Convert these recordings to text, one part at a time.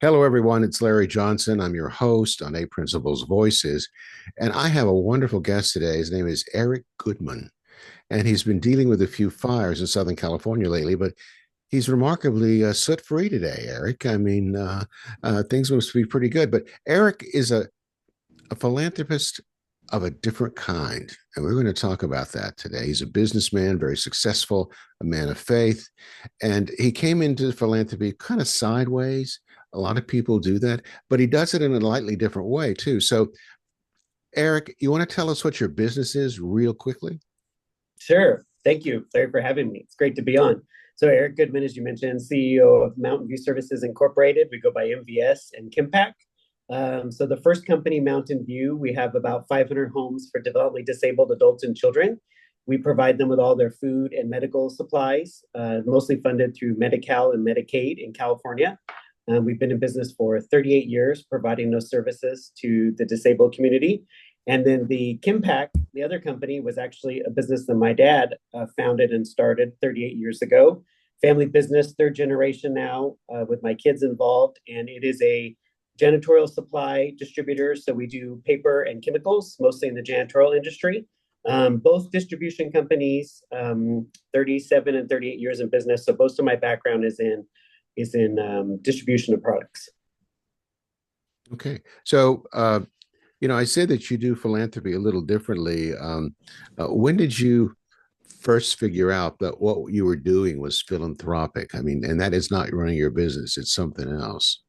Hello, everyone. It's Larry Johnson. I'm your host on A Principles Voices. And I have a wonderful guest today. His name is Eric Goodman. And he's been dealing with a few fires in Southern California lately, but he's remarkably soot free today, Eric. Things must be pretty good. But Eric is a philanthropist of a different kind. And we're going to talk about that today. He's a businessman, very successful, a man of faith. And he came into philanthropy kind of sideways. A lot of people do that, but he does it in a slightly different way, too. So, Eric, you want to tell us what your business is real quickly? Sure. Thank you, Larry, for having me. It's great to be on. So Eric Goodman, as you mentioned, CEO of Mountain View Services Incorporated. We go by MVS and Chem-Pak. So the first company, Mountain View, we have about 500 homes for developmentally disabled adults and children. We provide them with all their food and medical supplies, mostly funded through Medi-Cal and Medicaid in California. We've been in business for 38 years, providing those services to the disabled community. And then the Chem-Pak, the other company, was actually a business that my dad founded and started 38 years ago. Family business, third generation now, with my kids involved. And it is a janitorial supply distributor. So we do paper and chemicals, mostly in the janitorial industry. Both distribution companies, 37 and 38 years in business. So most of my background is in distribution of products. Okay. I said that you do philanthropy a little differently. When did you first figure out that what you were doing was philanthropic? I mean, and that is not running your business, it's something else.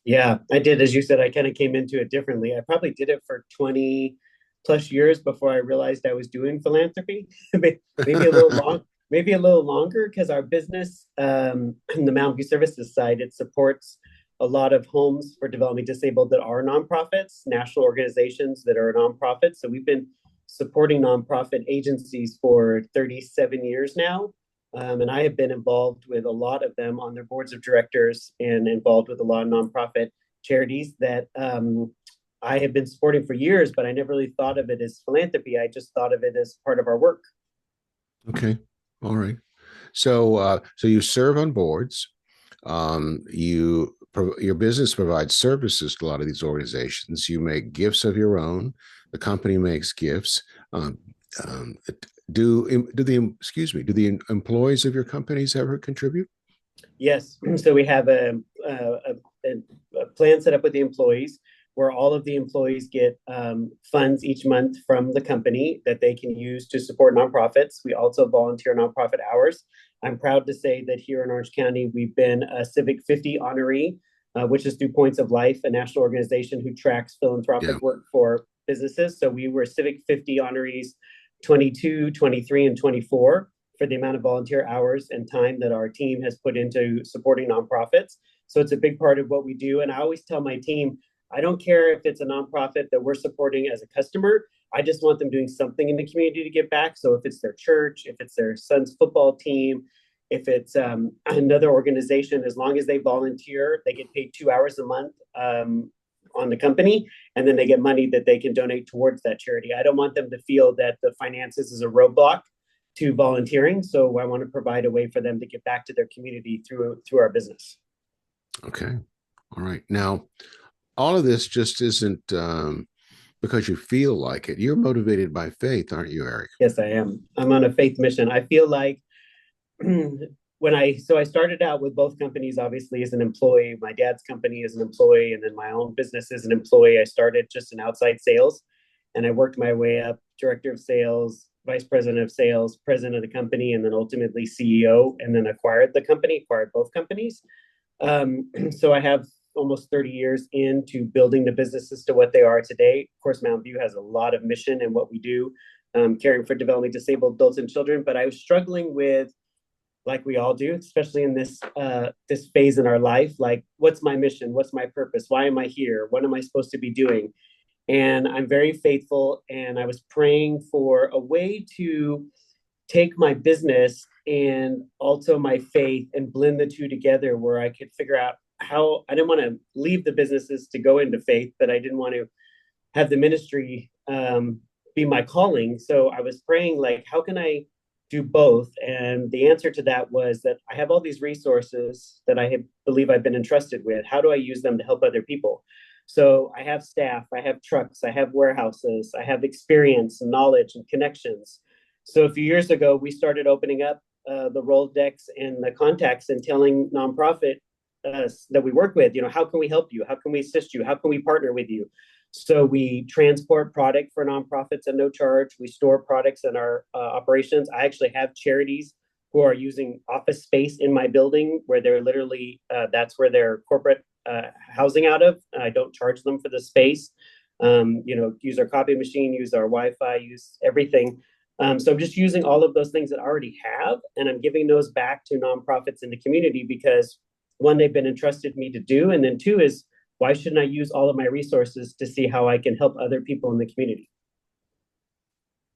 Yeah, I did. As you said, I kind of came into it differently. I probably did it for 20 plus years before I realized I was doing philanthropy. Maybe a little long, maybe a little longer because our business, the Mountain View Services side, it supports a lot of homes for developmentally disabled that are nonprofits, national organizations that are nonprofits. So we've been supporting nonprofit agencies for 37 years now. And I have been involved with a lot of them on their boards of directors and involved with a lot of nonprofit charities that I have been supporting for years, but I never really thought of it as philanthropy. I just thought of it as part of our work. Okay. All right. So you serve on boards. Your business provides services to a lot of these organizations. You make gifts of your own. The company makes gifts. Um, um, do the employees of your companies ever contribute? Yes. So we have a plan set up with the employees where all of the employees get funds each month from the company that they can use to support nonprofits. We also volunteer nonprofit hours. I'm proud to say that here in Orange County, we've been a Civic 50 honoree, which is through Points of Life, a national organization who tracks Yeah. philanthropic work for businesses. So we were Civic 50 honorees 22, 23, and 24 for the amount of volunteer hours and time that our team has put into supporting nonprofits. So it's a big part of what we do. And I always tell my team, I don't care if it's a nonprofit that we're supporting as a customer. I just want them doing something in the community to give back. So if it's their church, if it's their son's football team, if it's another organization, as long as they volunteer, they get paid 2 hours a month on the company, and then they get money that they can donate towards that charity. I don't want them to feel that the finances is a roadblock to volunteering. So I want to provide a way for them to get back to their community through our business. Okay. All right. Now, all of this just isn't because you feel like it. You're motivated by faith, aren't you, Eric? Yes, I am. I'm on a faith mission. I feel like I started out with both companies obviously as an employee. My dad's company as an employee, and then my own business as an employee. I started just in outside sales, and I worked my way up: director of sales, vice president of sales, president of the company, and then ultimately CEO. And then acquired both companies. So I have almost 30 years into building the businesses to what they are today. Of course, Mountain View has a lot of mission in what we do, caring for developmentally disabled adults and children. But I was struggling with, like we all do, especially in this phase in our life, like, what's my mission? What's my purpose? Why am I here? What am I supposed to be doing? And I'm very faithful, and I was praying for a way to take my business and also my faith and blend the two together, where I could figure out how I didn't want to leave the businesses to go into faith, but I didn't want to have the ministry be my calling. So I was praying, like, how can I do both? And the answer to that was that I have all these resources that believe I've been entrusted with. How do I use them to help other people? So I have staff, I have trucks, I have warehouses, I have experience and knowledge and connections. So a few years ago, we started opening up the Rolodex and the contacts and telling nonprofit that we work with, how can we help you? How can we assist you? How can we partner with you? So we transport product for nonprofits at no charge. We store products in our operations. I actually have charities who are using office space in my building where they're literally, that's where their corporate housing out of. I don't charge them for the space. Use our copy machine, use our Wi-Fi, use everything. So I'm just using all of those things that I already have, and I'm giving those back to nonprofits in the community because one, they've been entrusted me to do, and then two is why shouldn't I use all of my resources to see how I can help other people in the community?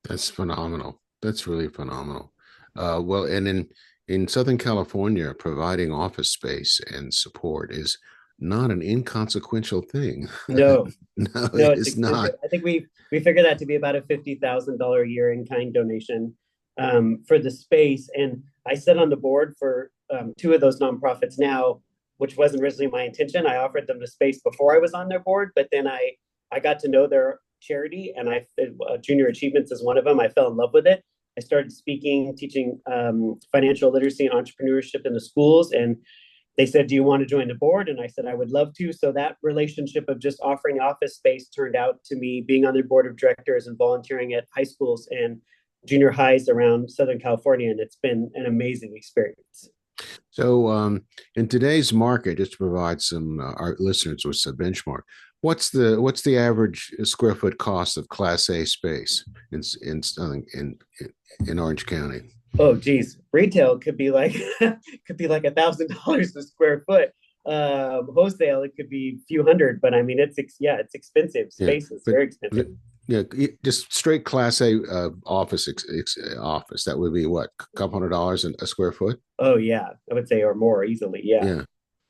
That's phenomenal. That's really phenomenal. Well, and in Southern California, providing office space and support is not an inconsequential thing. No, No, no, it it's is not. expensive. I think we figured that to be about a $50,000 a year in kind donation for the space. And I sit on the board for two of those nonprofits now, which wasn't originally my intention. I offered them the space before I was on their board, but then I got to know their charity, and Junior Achievements is one of them. I fell in love with it. I started speaking, teaching financial literacy and entrepreneurship in the schools, and they said, "Do you want to join the board?" And I said, "I would love to." So that relationship of just offering office space turned out to me being on their board of directors and volunteering at high schools and junior highs around Southern California, and it's been an amazing experience. So, in today's market, just to provide some our listeners with some benchmark, what's the average square foot cost of Class A space in Orange County? Oh, geez, retail could be like could be like $1,000 a square foot. Wholesale it could be a few hundred, but I mean it's expensive. Yeah, Space is but, very expensive. but yeah, just straight Class A office. That would be what, a couple $100 a square foot? Oh yeah, I would say or more easily. Yeah. Yeah,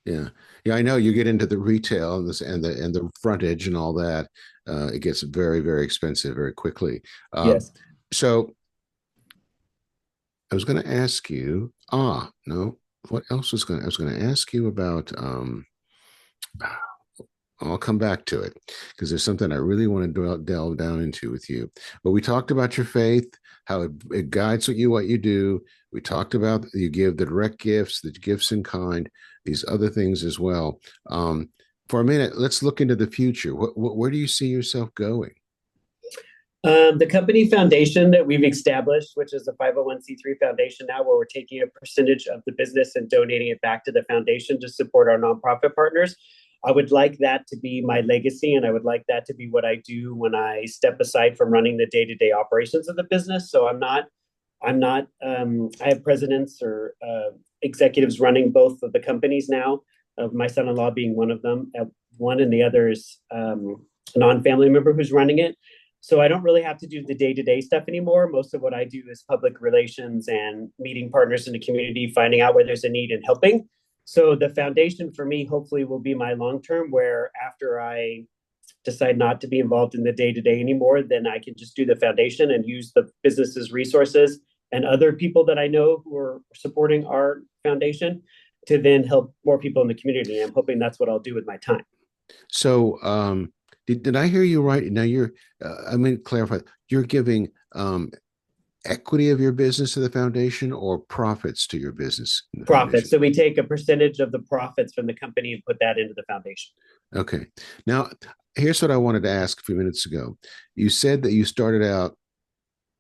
yeah, yeah. I know you get into the retail and the frontage and all that. It gets very very expensive very quickly. Um, Yes. so I was going to ask you. No, what else I was going to ask you about. I'll come back to it because there's something I really want to delve down into with you. But we talked about your faith, how it guides what you do. We talked about you give the direct gifts, the gifts in kind, these other things as well. For a minute, let's look into the future. Where do you see yourself going? The company foundation that we've established, which is a 501(c)(3) foundation now, where we're taking a percentage of the business and donating it back to the foundation to support our nonprofit partners. I would like that to be my legacy, and I would like that to be what I do when I step aside from running the day-to-day operations of the business. So I have presidents or executives running both of the companies now, of my son-in-law being one of them, one, and the other is a non-family member who's running it. So I don't really have to do the day-to-day stuff anymore. Most of what I do is public relations and meeting partners in the community, finding out where there's a need and helping. So the foundation for me, hopefully, will be my long-term, where after I decide not to be involved in the day-to-day anymore, then I can just do the foundation and use the business's resources and other people that I know who are supporting our foundation to then help more people in the community. I'm hoping that's what I'll do with my time. So, did I hear you right? Now I mean, clarify. You're giving equity of your business to the foundation or profits to your business in the Profits. foundation? So we take a percentage of the profits from the company and put that into the foundation. Okay. Now, here's what I wanted to ask a few minutes ago. You said that you started out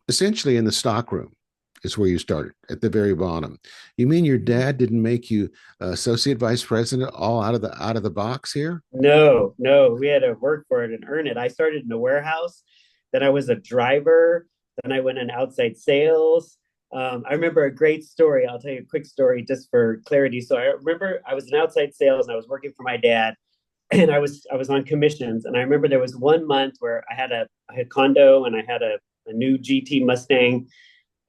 essentially in the stockroom, is where you started at the very bottom. You mean your dad didn't make you associate vice president all out of the box here? No, no, we had to work for it and earn it. I started in the warehouse, then I was a driver, then I went in outside sales. I remember a great story. I'll tell you a quick story just for clarity. So I remember I was in outside sales and I was working for my dad, and I was on commissions. And I remember there was one month where I had condo and I had a new GT Mustang,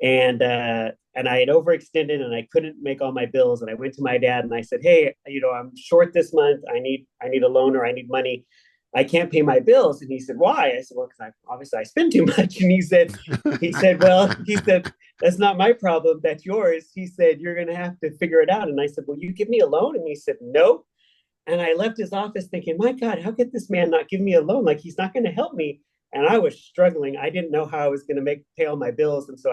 and I had overextended and I couldn't make all my bills. And I went to my dad and I said, "Hey, I'm short this month. I need a loan or I need money." I can't pay my bills. And he said, why? I said, well, because obviously I spend too much. And well, he said, that's not my problem. That's yours. He said, you're going to have to figure it out. And I said, will you give me a loan? And he said, no. And I left his office thinking, my God, how could this man not give me a loan? Like, he's not going to help me. And I was struggling. I didn't know how I was going to pay all my bills. And so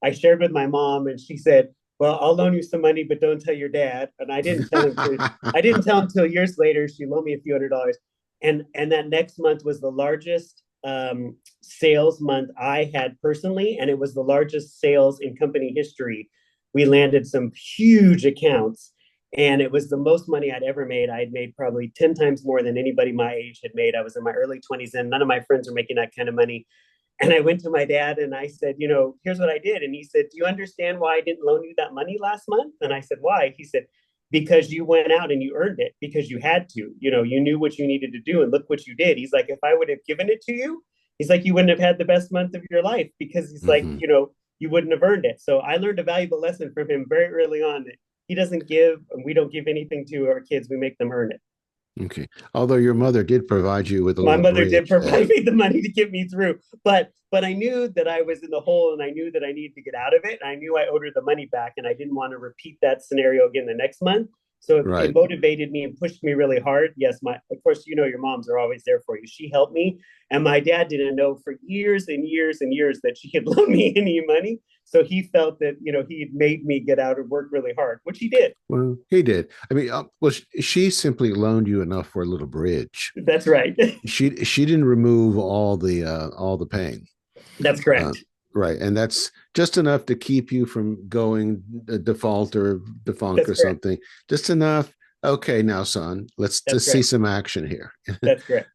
I shared with my mom, and she said, well, I'll loan you some money, but don't tell your dad. And I didn't tell him until years later. She loaned me a few $100s. And that next month was the largest sales month I had personally. And it was the largest sales in company history. We landed some huge accounts, and it was the most money I'd ever made. I'd made probably 10 times more than anybody my age had made. I was in my early 20s, and none of my friends were making that kind of money. And I went to my dad and I said, here's what I did. And he said, do you understand why I didn't loan you that money last month? And I said, why? He said, because you went out and you earned it, because you had to. You knew what you needed to do, and look what you did. He's like, if I would have given it to you, he's like, you wouldn't have had the best month of your life, because he's like, you wouldn't have earned it. So I learned a valuable lesson from him very early on, that he doesn't give, and we don't give anything to our kids. We make them earn it. Okay. Although your mother did provide you with a My little mother did bridge. provide me the money to get me through, but I knew that I was in the hole, and I knew that I needed to get out of it. And I knew I owed her the money back, and I didn't want to repeat that scenario again the next month. So it Right. motivated me and pushed me really hard. Yes, of course, your moms are always there for you. She helped me, and my dad didn't know for years and years and years that she had loaned me any money. So he felt that he had made me get out and work really hard, which he did. Well, he did. I mean, well, she simply loaned you enough for a little bridge. That's right. She didn't remove all the pain. That's Uh, correct. right, and that's just enough to keep you from going default or defunct That's or correct. something. Just enough. Okay, now, son, let's That's just see correct. some action here. That's correct.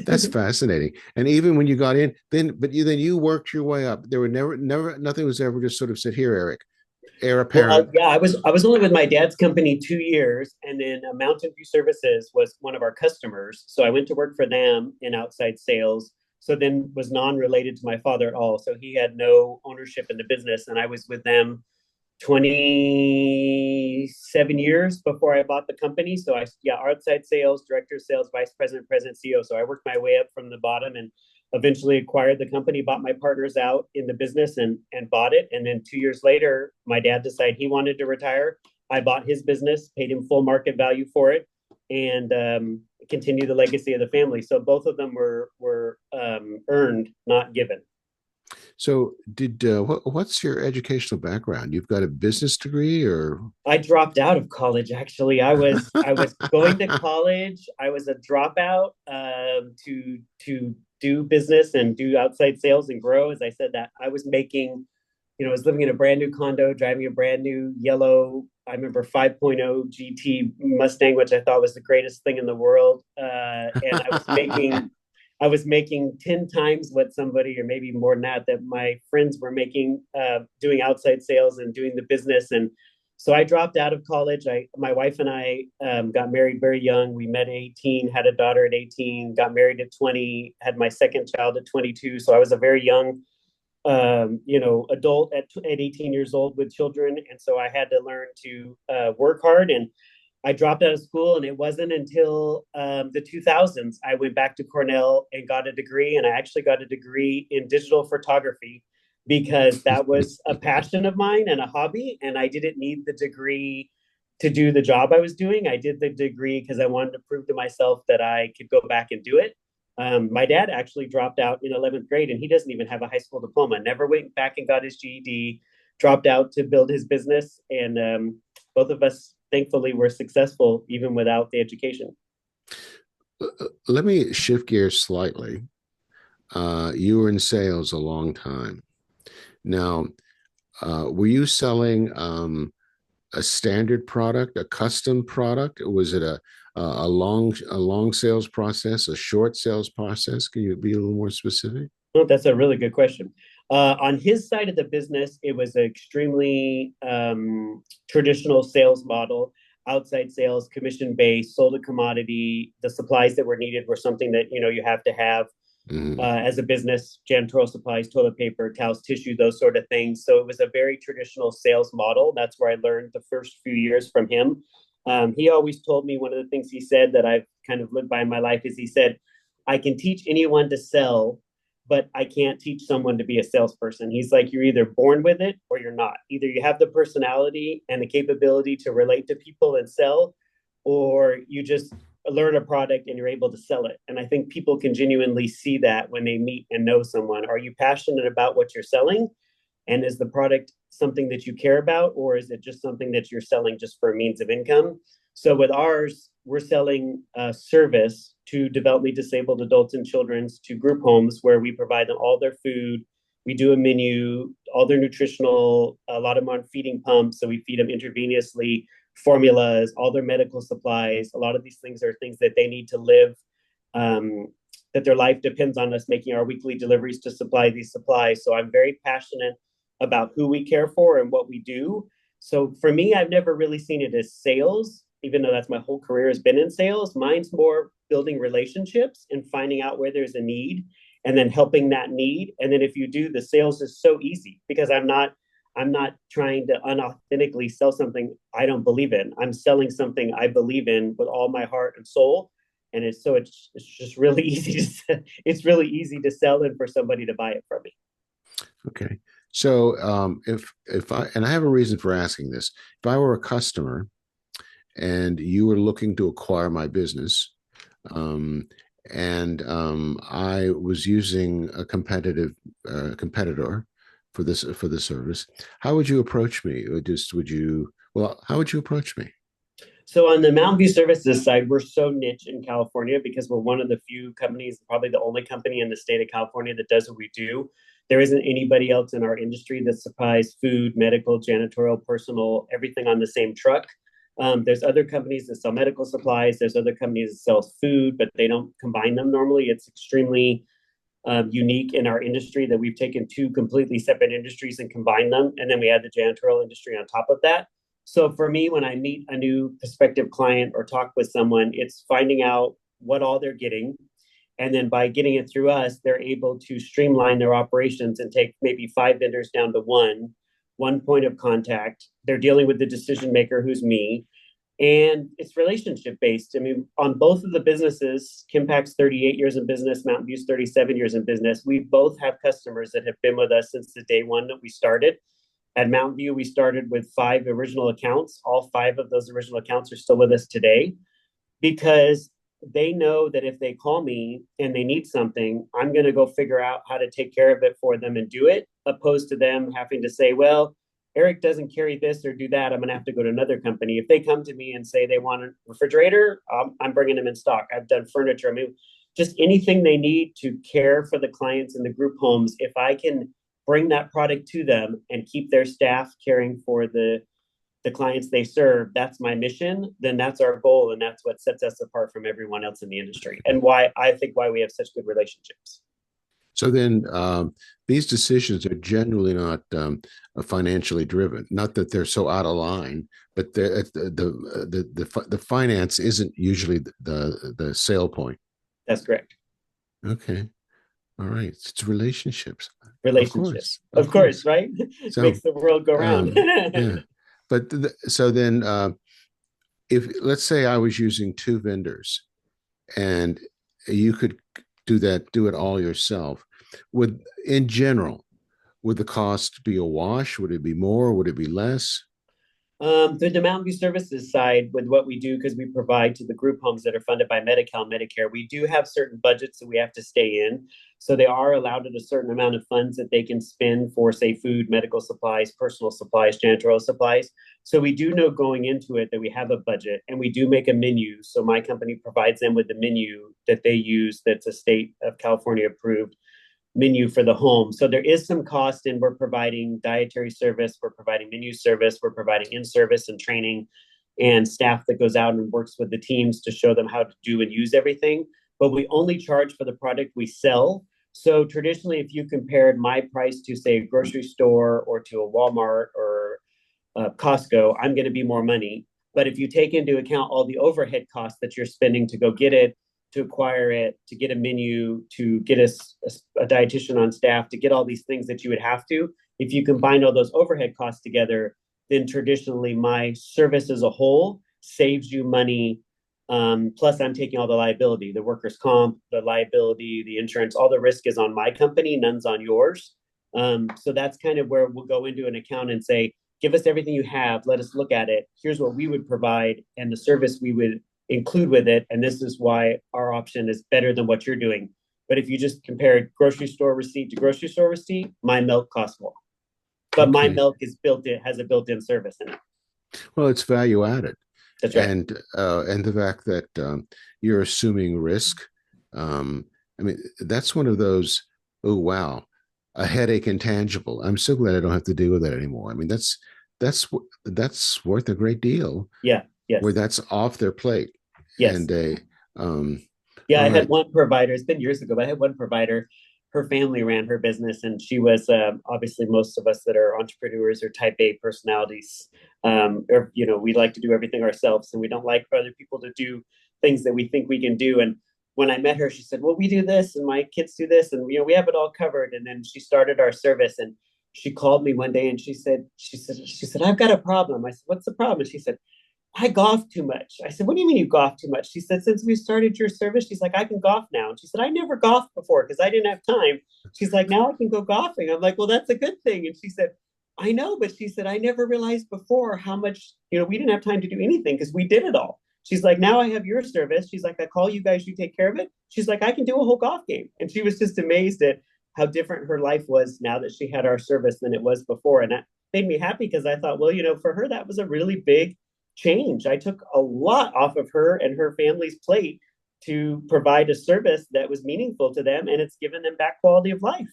That's fascinating. And even when you got in, then you worked your way up. There were never nothing was ever just sort of sit here, Eric, heir Well, apparent. yeah, I was only with my dad's company 2 years, and then Mountain View Services was one of our customers. So I went to work for them in outside sales. So then was non-related to my father at all. So he had no ownership in the business, and I was with them 27 years before I bought the company. So outside sales, director of sales, vice president, president, CEO. So I worked my way up from the bottom, and eventually acquired the company, bought my partners out in the business, and bought it. And then 2 years later, my dad decided he wanted to retire. I bought his business, paid him full market value for it, and continue the legacy of the family. So both of them were earned, not given. So, what's your educational background? You've got a business degree, or I dropped out of college. Actually, I was going to college. I was a dropout to do business and do outside sales and grow. As I said, that I was making, I was living in a brand new condo, driving a brand new yellow, I remember 5.0 GT Mustang, which I thought was the greatest thing in the world. And I was making 10 times what somebody, or maybe more than that my friends were making, doing outside sales and doing the business. And so I dropped out of college. My wife and I got married very young. We met at 18, had a daughter at 18, got married at 20, had my second child at 22. So I was a very young, adult at 18 years old with children. And so I had to learn to work hard. And I dropped out of school, and it wasn't until the 2000s I went back to Cornell and got a degree. And I actually got a degree in digital photography, because that was a passion of mine and a hobby. And I didn't need the degree to do the job I was doing. I did the degree because I wanted to prove to myself that I could go back and do it. My dad actually dropped out in 11th grade, and he doesn't even have a high school diploma. Never went back and got his GED, dropped out to build his business. And both of us, thankfully, were successful even without the education. let me shift gears slightly. You were in sales a long time. Now, were you selling a standard product, a custom product? Or was it a long sales process, a short sales process? Can you be a little more specific? Well, that's a really good question. On his side of the business, it was an extremely traditional sales model, outside sales, commission based, sold a commodity. The supplies that were needed were something that you have to have Mhm. as a business: janitorial supplies, toilet paper, towels, tissue, those sort of things. So it was a very traditional sales model. That's where I learned the first few years from him. He always told me, one of the things he said that I've kind of lived by in my life is, he said, I can teach anyone to sell, but I can't teach someone to be a salesperson. He's like, you're either born with it or you're not. Either you have the personality and the capability to relate to people and sell, or you just learn a product and you're able to sell it. And I think people can genuinely see that when they meet and know someone. Are you passionate about what you're selling? And is the product something that you care about, or is it just something that you're selling just for a means of income? So with ours, we're selling a service to developmentally disabled adults and children to group homes where we provide them all their food. We do a menu, all their nutritional, a lot of them on feeding pumps. So we feed them intravenously, formulas, all their medical supplies. A lot of these things are things that they need to live, that their life depends on us making our weekly deliveries to supply these supplies. So I'm very passionate about who we care for and what we do. So for me, I've never really seen it as sales, even though that's my whole career has been in sales. Mine's more building relationships and finding out where there's a need and then helping that need. And then if you do, the sales is so easy because I'm not trying to unauthentically sell something I don't believe in. I'm selling something I believe in with all my heart and soul. And it's just really easy it's really easy to sell and for somebody to buy it from me. Okay. So if I and I have a reason for asking this, if I were a customer and you were looking to acquire my business, um, and I was using a competitor for the service, how would you approach me? Or just would you? Well, how would you approach me? So on the Mountain View Services side, we're so niche in California because we're one of the few companies, probably the only company in the state of California that does what we do. There isn't anybody else in our industry that supplies food, medical, janitorial, personal, everything on the same truck. There's other companies that sell medical supplies. There's other companies that sell food, but they don't combine them normally. It's extremely unique in our industry that we've taken two completely separate industries and combined them. And then we add the janitorial industry on top of that. So for me, when I meet a new prospective client or talk with someone, it's finding out what all they're getting. And then by getting it through us, they're able to streamline their operations and take maybe 5 vendors down to one point of contact. They're dealing with the decision maker, who's me. And it's relationship based. I mean, on both of the businesses, Chem-Pak's 38 years in business, Mountain View's 37 years in business. We both have customers that have been with us since the day one that we started. At Mountain View, we started with 5 original accounts. All 5 of those original accounts are still with us today because they know that if they call me and they need something, I'm going to go figure out how to take care of it for them and do it, opposed to them having to say, well, Eric doesn't carry this or do that. I'm going to have to go to another company. If they come to me and say they want a refrigerator, I'm bringing them in stock. I've done furniture. I mean, just anything they need to care for the clients in the group homes. If I can bring that product to them and keep their staff caring for the clients they serve, that's my mission, then that's our goal. And that's what sets us apart from everyone else in the industry and why we have such good relationships. So then, these decisions are generally not financially driven. Not that they're so out of line, but the finance isn't usually the sale point. That's correct. Okay, all right. It's relationships. Relationships, of course, right? So makes the world go round. yeah, but so then, if let's say I was using 2 vendors, and you could do it all yourself, would in general would the cost be a wash? Would it be more? Would it be less? The Mountain View Services side, with what we do, because we provide to the group homes that are funded by Medi-Cal, Medicare, we do have certain budgets that we have to stay in. So they are allowed at a certain amount of funds that they can spend for, say, food, medical supplies, personal supplies, janitorial supplies. So we do know going into it that we have a budget and we do make a menu. So my company provides them with the menu that they use that's a state of California approved menu for the home. So there is some cost, and we're providing dietary service, we're providing menu service, we're providing in-service and training and staff that goes out and works with the teams to show them how to do and use everything. But we only charge for the product we sell. So traditionally, if you compared my price to, say, a grocery store or to a Walmart or Costco, I'm going to be more money. But if you take into account all the overhead costs that you're spending to go get it, to acquire it, to get a menu, to get a dietitian on staff, to get all these things that you would have to, if you combine all those overhead costs together, then traditionally my service as a whole saves you money Plus, I'm taking all the liability, the workers' comp, the liability, the insurance, all the risk is on my company, none's on yours. So that's kind of where we'll go into an account and say, give us everything you have, let us look at it. Here's what we would provide and the service we would include with it. And this is why our option is better than what you're doing. But if you just compare grocery store receipt to grocery store receipt, my milk costs more. But my Okay. milk is built in, has a built-in service in it. Well, it's value added, That's right. and the fact that you're assuming risk. I mean, that's one of those. Oh wow, a headache intangible. I'm so glad I don't have to deal with that anymore. I mean, that's that's worth a great deal. Yeah. Where Yes. that's off their plate, Yes. and a Yeah, all I had right. one provider. It's been years ago, but I had one provider. Her family ran her business, and she was obviously most of us that are entrepreneurs or Type A personalities, or we like to do everything ourselves, and we don't like for other people to do things that we think we can do. And when I met her, she said, "Well, we do this, and my kids do this, and we have it all covered." And then she started our service, and she called me one day, and she said, "I've got a problem." I said, "What's the problem?" And she said, I golf too much. I said, what do you mean you golf too much? She said, since we started your service, she's like, I can golf now. And she said, I never golfed before because I didn't have time. She's like, now I can go golfing. I'm like, well, that's a good thing. And she said, I know, but she said, I never realized before how much, we didn't have time to do anything because we did it all. She's like, now I have your service. She's like, I call you guys, you take care of it. She's like, I can do a whole golf game. And she was just amazed at how different her life was now that she had our service than it was before. And that made me happy because I thought, well, for her, that was a really big change. I took a lot off of her and her family's plate to provide a service that was meaningful to them, and it's given them back quality of life.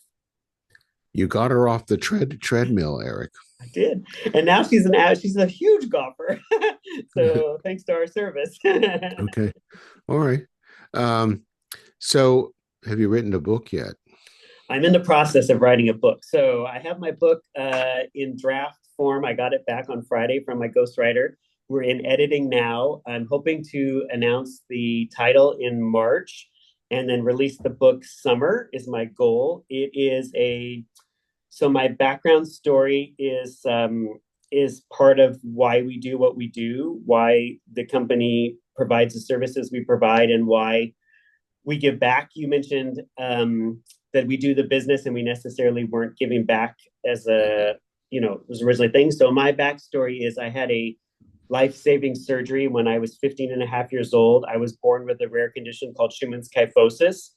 You got her off the treadmill, Eric. I did, and now she's a huge golfer. So thanks to our service. Okay. All right. Um, so have you written a book yet? I'm in the process of writing a book. So I have my book in draft form. I got it back on Friday from my ghostwriter. We're in editing now. I'm hoping to announce the title in March and then release the book summer is my goal. So my background story is part of why we do what we do, why the company provides the services we provide, and why we give back. You mentioned that we do the business and we necessarily weren't giving back as it was originally a thing. So my backstory is I had a life-saving surgery when I was 15 and a half years old. I was born with a rare condition called Schumann's kyphosis,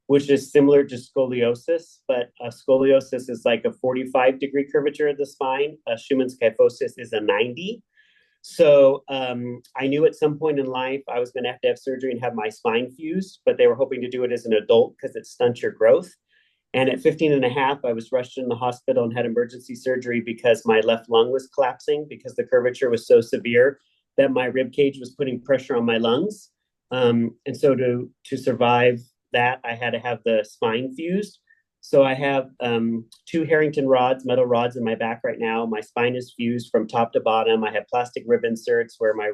which is similar to scoliosis, but scoliosis is like a 45-degree curvature of the spine. Schumann's kyphosis is a 90. So I knew at some point in life I was going to have surgery and have my spine fused, but they were hoping to do it as an adult because it stunts your growth. And at 15 and a half, I was rushed in the hospital and had emergency surgery because my left lung was collapsing because the curvature was so severe that my rib cage was putting pressure on my lungs. And so to survive that, I had to have the spine fused. So I have two Harrington rods, metal rods in my back right now. My spine is fused from top to bottom. I have plastic rib inserts where my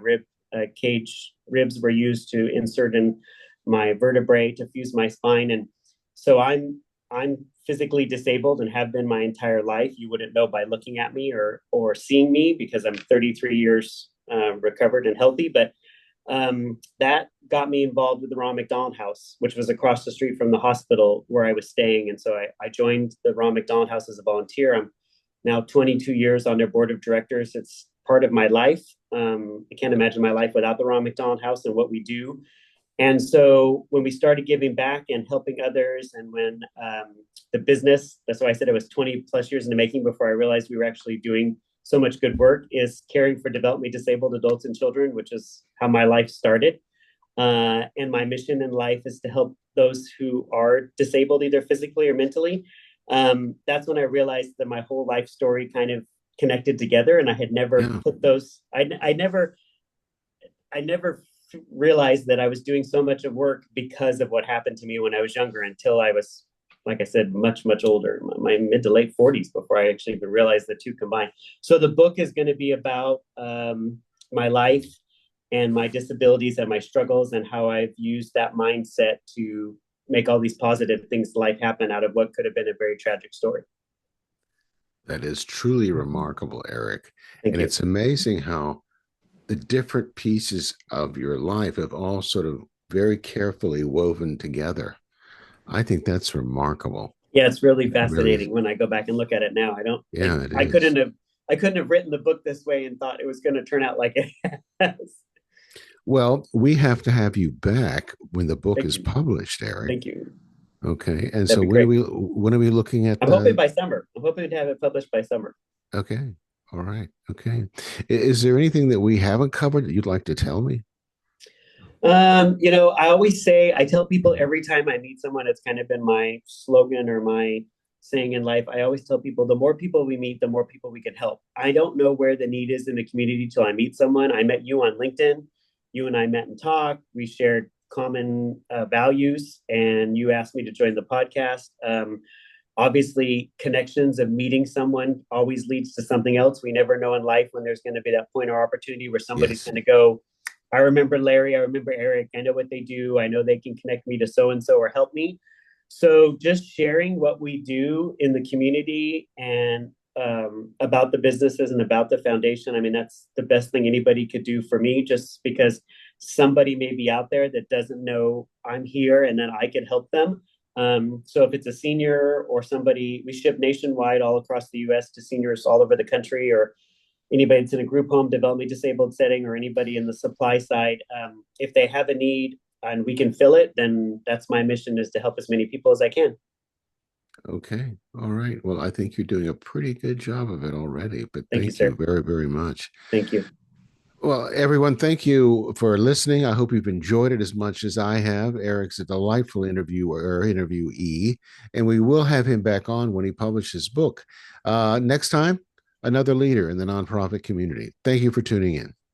cage ribs were used to insert in my vertebrae to fuse my spine. And so I'm physically disabled and have been my entire life. You wouldn't know by looking at me or seeing me because I'm 33 years recovered and healthy. But that got me involved with the Ronald McDonald House, which was across the street from the hospital where I was staying. And so I joined the Ronald McDonald House as a volunteer. I'm now 22 years on their board of directors. It's part of my life. I can't imagine my life without the Ronald McDonald House and what we do. And so when we started giving back and helping others, and when the business, that's why I said it was 20 plus years in the making before I realized we were actually doing so much good work, is caring for developmentally disabled adults and children, which is how my life started. And my mission in life is to help those who are disabled, either physically or mentally. That's when I realized that my whole life story kind of connected together, and I had never Yeah. put those. I never realized that I was doing so much of work because of what happened to me when I was younger until I was, like I said, much, much older, my mid to late 40s before I actually even realized the two combined. So the book is going to be about my life and my disabilities and my struggles and how I've used that mindset to make all these positive things in life happen out of what could have been a very tragic story. That is truly remarkable, Eric. Thank And you. it's amazing how the different pieces of your life have all sort of very carefully woven together. I think that's remarkable. Yeah, it's really It really is. fascinating when I go back and look at it now. I don't Yeah, it I is. couldn't have written the book this way and thought it was going to turn out like it has. Well, we have to have you back when the book Thank is you. published, Eric. Thank you. Okay. And That'd so be great. when are we looking at I'm hoping the by summer. I'm hoping to have it published by summer. okay. All right. Okay. Is there anything that we haven't covered that you'd like to tell me? I always say, I tell people every time I meet someone, it's kind of been my slogan or my saying in life. I always tell people the more people we meet, the more people we can help. I don't know where the need is in the community till I meet someone. I met you on LinkedIn. You and I met and talked. We shared common values, and you asked me to join the podcast. Obviously, connections of meeting someone always leads to something else. We never know in life when there's going to be that point or opportunity where somebody's Yes. going to go, I remember Larry, I remember Eric, I know what they do, I know they can connect me to so and so or help me. So just sharing what we do in the community and about the businesses and about the foundation. I mean, that's the best thing anybody could do for me, just because somebody may be out there that doesn't know I'm here and that I can help them. So if it's a senior or somebody, we ship nationwide all across the US to seniors all over the country, or anybody that's in a group home, developmentally disabled setting, or anybody in the supply side. If they have a need and we can fill it, then that's my mission, is to help as many people as I can. Okay. All right. Well, I think you're doing a pretty good job of it already, but Thank you, thank you sir. very, very much. Thank you. Well, everyone, thank you for listening. I hope you've enjoyed it as much as I have. Eric's a delightful interviewee, and we will have him back on when he publishes his book. Next time, another leader in the nonprofit community. Thank you for tuning in.